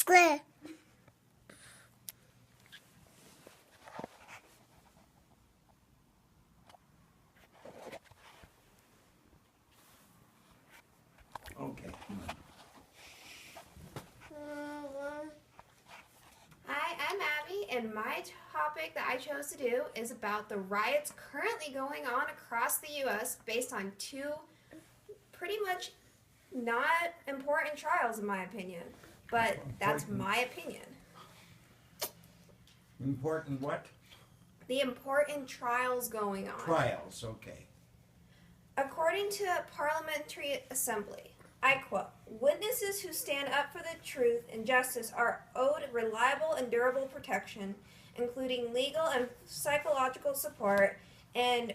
Bleh. Okay. Hi, I'm Abby, and my topic that I chose to do is about the riots currently going on across the U.S. based on two pretty much not important trials, in my opinion. But that's my opinion. Important what? The important trials going on. Trials, okay. According to a parliamentary assembly, I quote, "Witnesses who stand up for the truth and justice are owed reliable and durable protection, including legal and psychological support and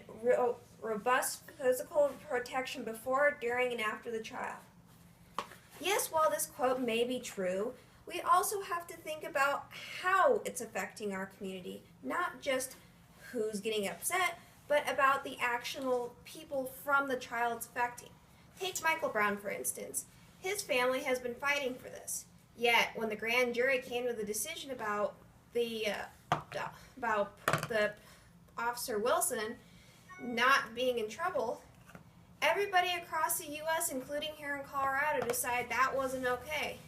robust physical protection before, during, and after the trial." Yes, while this quote may be true, we also have to think about how it's affecting our community, not just who's getting upset, but about the actual people from the trial it's affecting. Take Michael Brown, for instance. His family has been fighting for this. Yet, when the grand jury came to the decision about the Officer Wilson not being in trouble, everybody across the U.S., including here in Colorado, decided that wasn't okay.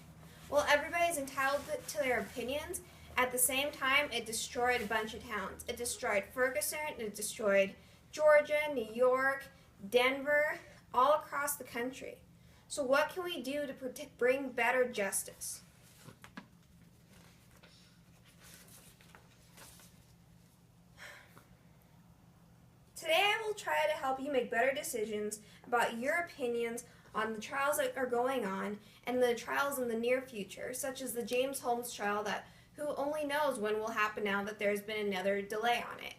Well, everybody's entitled to their opinions. At the same time, it destroyed a bunch of towns. It destroyed Ferguson, it destroyed Georgia, New York, Denver, all across the country. So what can we do to bring better justice? Today I will try to help you make better decisions about your opinions on the trials that are going on and the trials in the near future, such as the James Holmes trial that who only knows when will happen now that there's been another delay on it.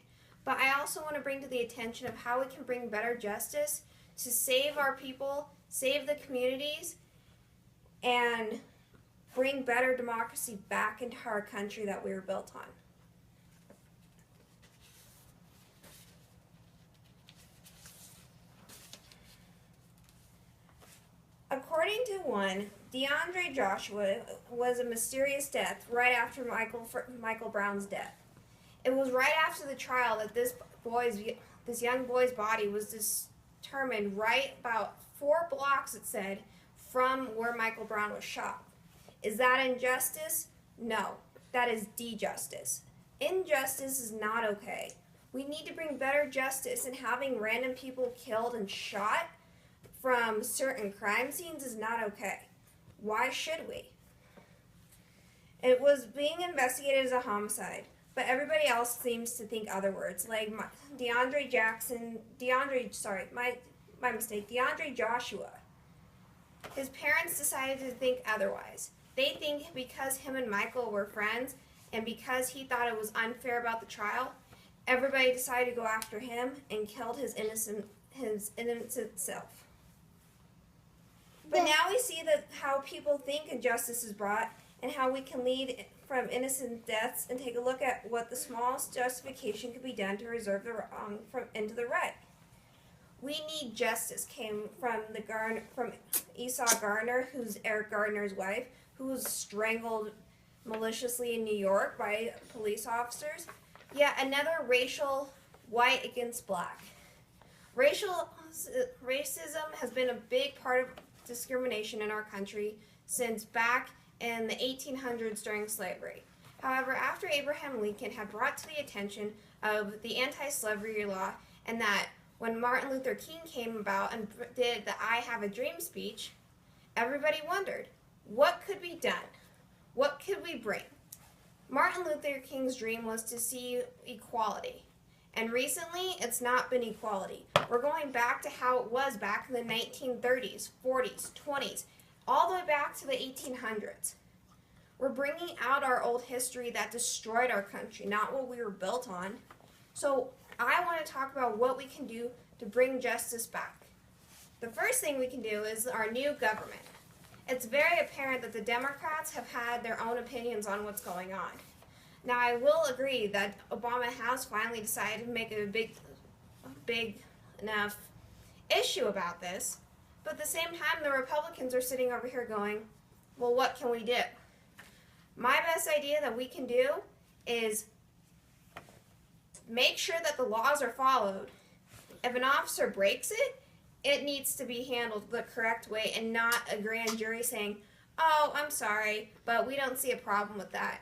But I also want to bring to the attention of how we can bring better justice to save our people, save the communities, and bring better democracy back into our country that we were built on. According to one, DeAndre Joshua was a mysterious death right after Michael Brown's death. It was right after the trial that this young boy's body was determined right about 4 blocks, it said, from where Michael Brown was shot. Is that injustice? No, that is dejustice. Injustice is not okay. We need to bring better justice, and having random people killed and shot from certain crime scenes is not okay. Why should we? It was being investigated as a homicide, but everybody else seems to think other words, like DeAndre Joshua. His parents decided to think otherwise. They think because him and Michael were friends, and because he thought it was unfair about the trial, everybody decided to go after him and killed his innocent self. But now we see that how people think injustice is brought and how we can lead from innocent deaths and take a look at what the smallest justification could be done to reserve the wrong into the right. We need justice came from Esau Garner, who's Eric Gardner's wife, who was strangled maliciously in New York by police officers. Yet another racial white against black. Racism has been a big part of discrimination in our country since back in the 1800s during slavery. However, after Abraham Lincoln had brought to the attention of the anti-slavery law, and that when Martin Luther King came about and did the I Have a Dream speech, everybody wondered, what could be done? What could we bring? Martin Luther King's dream was to see equality. And recently, it's not been equality. We're going back to how it was back in the 1930s, 40s, 20s, all the way back to the 1800s. We're bringing out our old history that destroyed our country, not what we were built on. So I want to talk about what we can do to bring justice back. The first thing we can do is our new government. It's very apparent that the Democrats have had their own opinions on what's going on. Now, I will agree that Obama has finally decided to make a big enough issue about this, but at the same time, the Republicans are sitting over here going, well, what can we do? My best idea that we can do is make sure that the laws are followed. If an officer breaks it, it needs to be handled the correct way and not a grand jury saying, "Oh, I'm sorry, but we don't see a problem with that."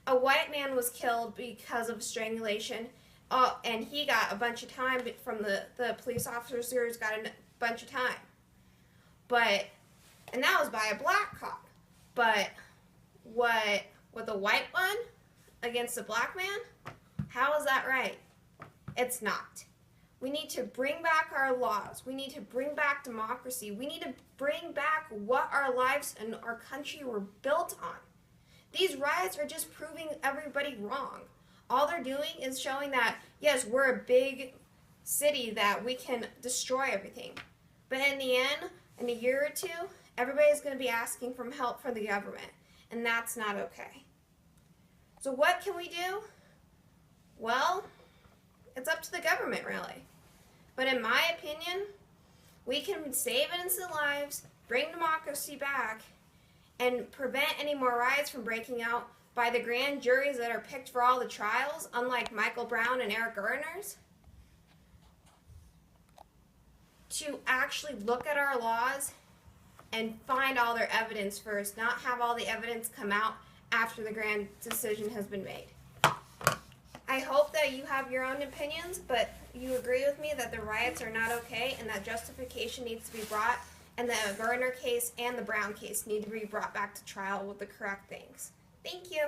A white man was killed because of strangulation, and he got a bunch of time from the police officers, got a bunch of time. And that was by a black cop. But with a white one against a black man, how is that right? It's not. We need to bring back our laws. We need to bring back democracy. We need to bring back what our lives and our country were built on. These riots are just proving everybody wrong. All they're doing is showing that, yes, we're a big city that we can destroy everything. But in the end, in a year or two, everybody's going to be asking for help from the government. And that's not okay. So what can we do? Well, it's up to the government, really. But in my opinion, we can save innocent lives, bring democracy back, and prevent any more riots from breaking out by the grand juries that are picked for all the trials, unlike Michael Brown and Eric Garner's, to actually look at our laws and find all their evidence first, not have all the evidence come out after the grand decision has been made. I hope that you have your own opinions, but you agree with me that the riots are not okay and that justification needs to be brought, and the Gardner case and the Brown case need to be brought back to trial with the correct things. Thank you.